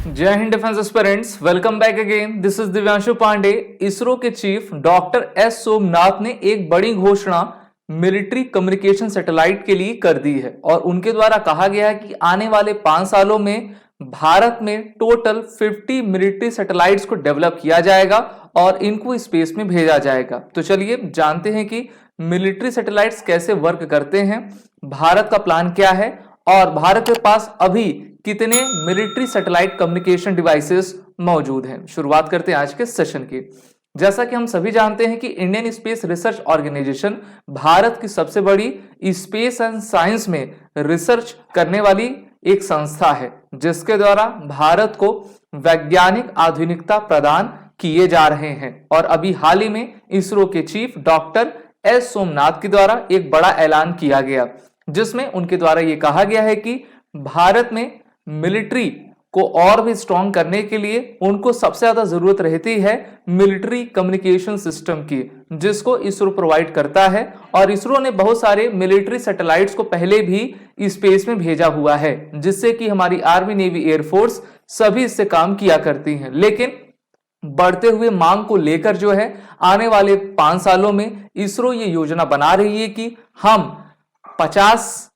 जय हिंद defence aspirants, welcome back again. This is Divyanshu Pandey. ISRO के चीफ डॉक्टर एस सोमनाथ ने एक बड़ी घोषणा मिलिट्री कम्युनिकेशन सैटेलाइट के लिए कर दी है और उनके द्वारा कहा गया है कि आने वाले 5 सालों में भारत में टोटल 50 मिलिट्री सैटेलाइट्स को डेवलप किया जाएगा और इनको स्पेस में भेजा जाएगा। तो चलिए जानते हैं कि मिलिट्री सैटेलाइट्स कैसे वर्क करते हैं, भारत का प्लान क्या है और भारत के पास अभी कितने मिलिट्री सैटेलाइट कम्युनिकेशन डिवाइसेस मौजूद हैं। शुरुआत करते हैं आज के सेशन की। जैसा कि हम सभी जानते हैं कि Indian Space Research Organisation Bharat की सबसे बड़ी स्पेस एंड साइंस में रिसर्च करने वाली एक संस्था है, जिसके द्वारा भारत को वैज्ञानिक आधुनिकता प्रदान किए जा रहे हैं। और अभी हाल ही में इसरो के चीफ डॉक्टर एस सोमनाथ के द्वारा एक बड़ा ऐलान किया गया, जिसमें उनके द्वारा यह कहा गया है कि भारत में मिलिट्री को और भी स्ट्रॉन्ग करने के लिए उनको सबसे ज्यादा जरूरत रहती है मिलिट्री कम्युनिकेशन सिस्टम की, जिसको इसरो प्रोवाइड करता है। और इसरो ने बहुत सारे मिलिट्री सैटेलाइट्स को पहले भी स्पेस में भेजा हुआ है, जिससे कि हमारी आर्मी, नेवी, एयरफोर्स सभी इससे काम किया करती हैं। लेकिन बढ़ते हुए मांग को लेकर जो है आने वाले 5 सालों में इसरो ये योजना बना रही है कि हम 50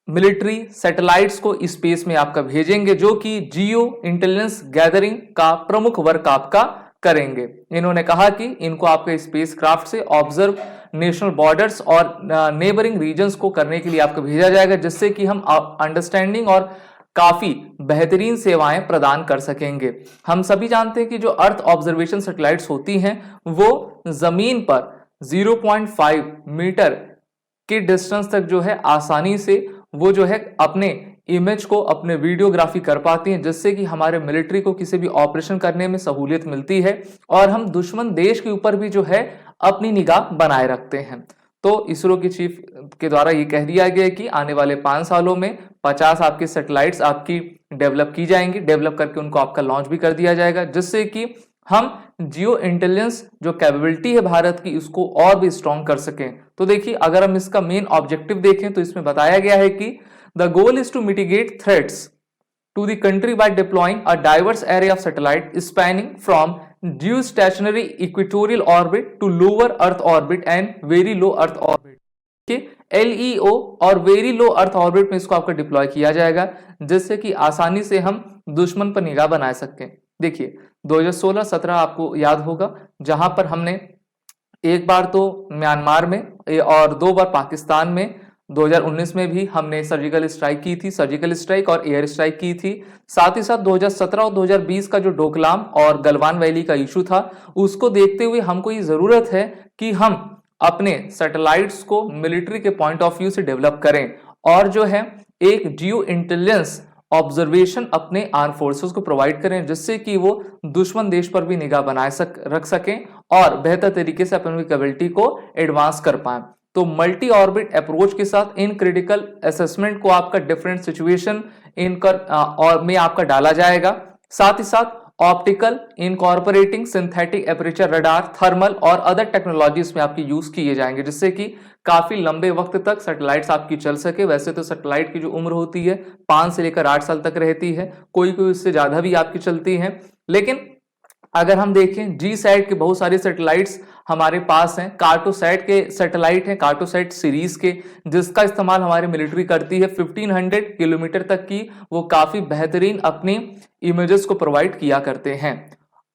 मिलिट्री सैटेलाइट्स को स्पेस में आपका भेजेंगे, जो कि जियो इंटेलिजेंस गैदरिंग का प्रमुख वर्क आपका करेंगे। इन्होंने कहा कि इनको आपके स्पेस क्राफ्ट से ऑब्जर्व नेशनल बॉर्डर्स और नेबरिंग रीजन्स को करने के लिए आपको भेजा जाएगा, जिससे कि हम अंडरस्टैंडिंग और काफी बेहतरीन सेवाएं प्रदान कर सकेंगे। हम सभी जानते हैं कि जो अर्थ ऑब्जर्वेशन सैटेलाइट्स होती हैं वो जमीन पर 0.5 मीटर के डिस्टेंस तक जो है आसानी से वो जो है अपने इमेज को, अपने वीडियोग्राफी कर पाती हैं, जिससे कि हमारे मिलिट्री को किसी भी ऑपरेशन करने में सहूलियत मिलती है और हम दुश्मन देश के ऊपर भी जो है अपनी निगाह बनाए रखते हैं। तो इसरो के चीफ के द्वारा ये कह दिया गया है कि आने वाले 5 सालों में 50 आपकी सैटेलाइट्स आपकी डेवलप की जाएंगी, डेवलप करके उनको आपका लॉन्च भी कर दिया जाएगा, जिससे कि हम जियो इंटेलिजेंस जो कैपेबिलिटी है भारत की, उसको और भी स्ट्रॉन्ग कर सकें। तो देखिए, अगर हम इसका मेन ऑब्जेक्टिव देखें तो इसमें बताया गया है कि the goal is to mitigate threats to the country by deploying a diverse array of satellite spanning from geostationary equatorial orbit to lower earth orbit and very low earth orbit. LEO और very low earth orbit में इसको आपका deploy किया जाएगा, जिससे कि आसानी से हम दुश्मन पर निगाह बना सकें। देखिए 2016-17 आपको याद होगा, जहां पर हमने एक बार तो म्यांमार में और 2 बार पाकिस्तान में, 2019 में भी हमने सर्जिकल स्ट्राइक की थी, सर्जिकल स्ट्राइक और एयर स्ट्राइक की थी। साथ ही साथ 2017 और 2020 का जो डोकलाम और गलवान वैली का इशू था, उसको देखते हुए हमको ये जरूरत है कि हम अपने सैटेलाइट्स को मिलिट्री के पॉइंट ऑफ व्यू से डेवलप करें और जो है एक जियो इंटेलिजेंस ऑब्जर्वेशन अपने आर्म फोर्सेस को प्रोवाइड करें, जिससे कि वो दुश्मन देश पर भी निगाह बनाए रख सकें और बेहतर तरीके से अपनी कैपेबिलिटी को एडवांस कर पाएं। तो मल्टी ऑर्बिट अप्रोच के साथ इन क्रिटिकल असेसमेंट को आपका डिफरेंट सिचुएशन और में आपका डाला जाएगा। साथ ही साथ optical incorporating synthetic aperture radar, thermal और अदर टेक्नोलॉजीज में आपके यूज किए जाएंगे, जिससे कि काफी लंबे वक्त तक सैटेलाइट्स आपकी चल सके। वैसे तो सैटेलाइट की जो उम्र होती है 5 से लेकर 8 साल तक रहती है, कोई कोई उससे ज्यादा भी आपकी चलती है। लेकिन अगर हम देखें जीसैट के बहुत सारे सैटेलाइट्स हमारे पास हैं, कार्टोसैट के सैटेलाइट हैं, कार्टोसैट सीरीज के, जिसका इस्तेमाल हमारी मिलिट्री करती है। 1500 किलोमीटर तक की वो काफी बेहतरीन अपनी इमेजेस को प्रोवाइड किया करते हैं।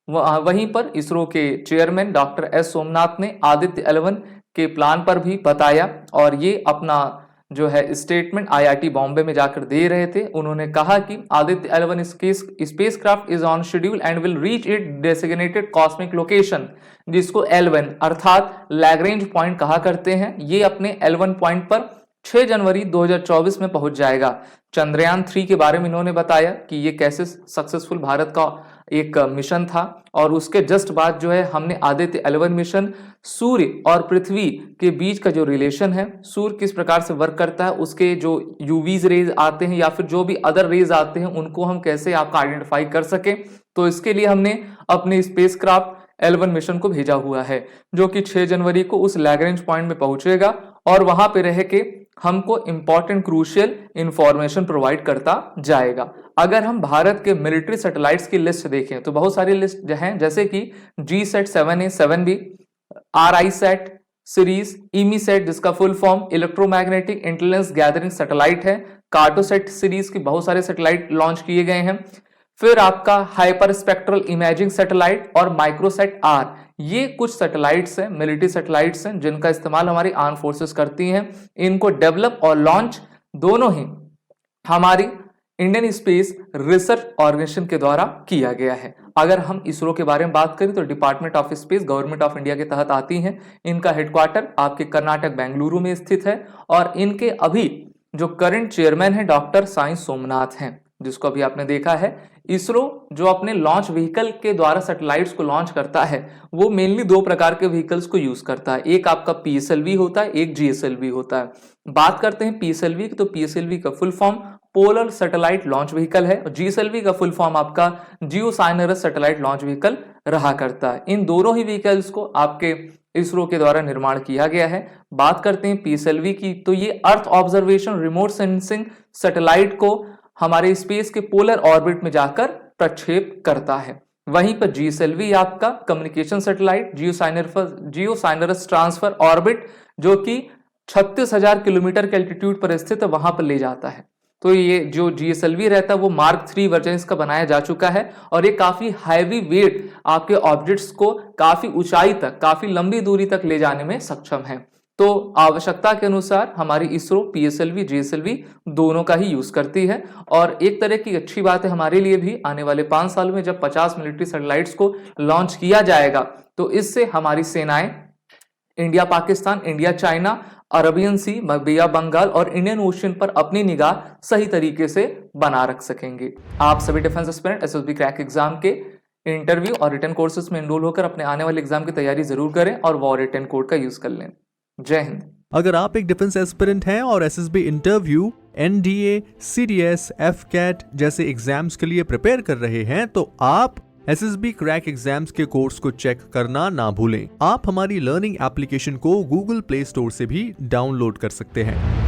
वहीं पर इसरो के चेयरमैन डॉक्टर एस सोमनाथ ने आदित्य 11 के प्लान पर भी बताया और ये अपना जो है स्टेटमेंट IIT बॉम्बे में जाकर दे रहे थे। उन्होंने कहा कि Aditya 11 spacecraft is on schedule and will reach it designated cosmic location, जिसको L1 अर्थात लैग्रेंज पॉइंट कहा करते हैं। ये अपने L1 पॉइंट पर 6 जनवरी 2024 में पहुंच जाएगा। चंद्रयान 3 के बारे में इन्होंने बताया कि ये कैसे सक्सेसफुल भारत का एक मिशन था और उसके जस्ट बाद जो है हमने आदित्य 11 मिशन सूर्य और पृथ्वी के बीच का जो रिलेशन है, सूर्य किस प्रकार से वर्क करता है, उसके जो यूवीज रेज आते हैं या फिर जो भी अदर रेज आते हैं, उनको हम कैसे आपका आइडेंटिफाई कर सके। तो इसके लिए हमने अपने स्पेसक्राफ्ट L1 मिशन को भेजा हुआ है, जो कि 6 जनवरी को उस लैग्रेंज पॉइंट में पहुंचेगा और वहां पे रह के हमको इंपॉर्टेंट क्रूशियल इंफॉर्मेशन प्रोवाइड करता जाएगा। अगर हम भारत के मिलिट्री सैटेलाइट्स की लिस्ट देखें तो बहुत सारी लिस्ट हैं, जैसे कि GSAT 7A 7B, RISAT series, EMISAT जिसका full form electromagnetic intelligence gathering satellite है, कार्टोसैट सीरीज के बहुत सारे सैटेलाइट लॉन्च किए गए हैं। फिर आपका हाइपर स्पेक्ट्रल इमेजिंग सैटेलाइट और माइक्रोसैट R, ये कुछ सैटेलाइट्स हैं, मिलिट्री सैटेलाइट्स हैं जिनका इस्तेमाल हमारी आर्म फोर्सेस करती हैं। इनको डेवलप और लॉन्च दोनों ही हमारी इंडियन स्पेस रिसर्च ऑर्गेनाइजेशन के द्वारा किया गया है। अगर हम इसरो के बारे में बात करें तो department of space government of India के तहत आती हैं। इनका हेडक्वार्टर आपके कर्नाटक बेंगलुरु में स्थित है और इनके अभी जो करंट चेयरमैन है डॉक्टर साई सोमनाथ हैं, जिसको अभी आपने देखा है। इसरो जो अपने लॉन्च व्हीकल के द्वारा सैटेलाइट्स को लॉन्च करता है वो मेनली दो प्रकार के व्हीकल्स को यूज करता है, एक आपका PSLV होता है, एक GSLV होता है। बात करते हैं PSLV की, तो PSLV का full form polar satellite launch vehicle है और GSLV का फुल फॉर्म आपका जियोसाइनरस सैटेलाइट लॉन्च व्हीकल रहा करता है। इन दोनों ही व्हीकल्स को आपके इसरो के द्वारा निर्माण किया गया है। बात करते हैं PSLV की, तो ये earth observation remote sensing satellite को हमारे स्पेस के पोलर ऑर्बिट में जाकर प्रक्षेप करता है। वहीं पर GSLV आपका कम्युनिकेशन सैटेलाइट जियोसाइनरस ट्रांसफर ऑर्बिट, जो कि 36,000 किलोमीटर के एल्टीट्यूड पर स्थित है, वहां पर ले जाता है। तो ये जो GSLV रहता है वो Mark 3 वर्जन इसका बनाया जा चुका है और ये काफी हैवी वेट आपके ऑब्जेक्ट्स को काफी ऊंचाई तक, काफी लंबी दूरी तक ले जाने में सक्षम है। तो आवश्यकता के अनुसार हमारी इसरो PSLV GSLV दोनों का ही यूज करती है। और एक तरह की अच्छी बात है हमारे लिए भी, आने वाले 5 साल में जब 50 मिलिट्री सैटेलाइट्स को लॉन्च किया जाएगा तो इससे हमारी सेनाएं India Pakistan, India China, Arabian Sea, Bay of Bengal और इंडियन ओशन पर अपनी निगाह सही तरीके से बना रख सकेंगे। आप सभी defence aspirant SSB crack exam के इंटरव्यू और रिटन कोर्सेज में एनरोल होकर अपने आने वाले एग्जाम की तैयारी जरूर करें और वो रिटन कोड का यूज कर लें। जय हिंद। अगर आप एक डिफेंस एस्पिरेंट हैं और SSB interview, NDA, CDS, FCAT जैसे एग्जाम्स के लिए प्रिपेयर कर रहे हैं तो आप SSB क्रैक एग्जाम्स के कोर्स को चेक करना ना भूलें। आप हमारी लर्निंग एप्लीकेशन को Google Play Store से भी डाउनलोड कर सकते हैं।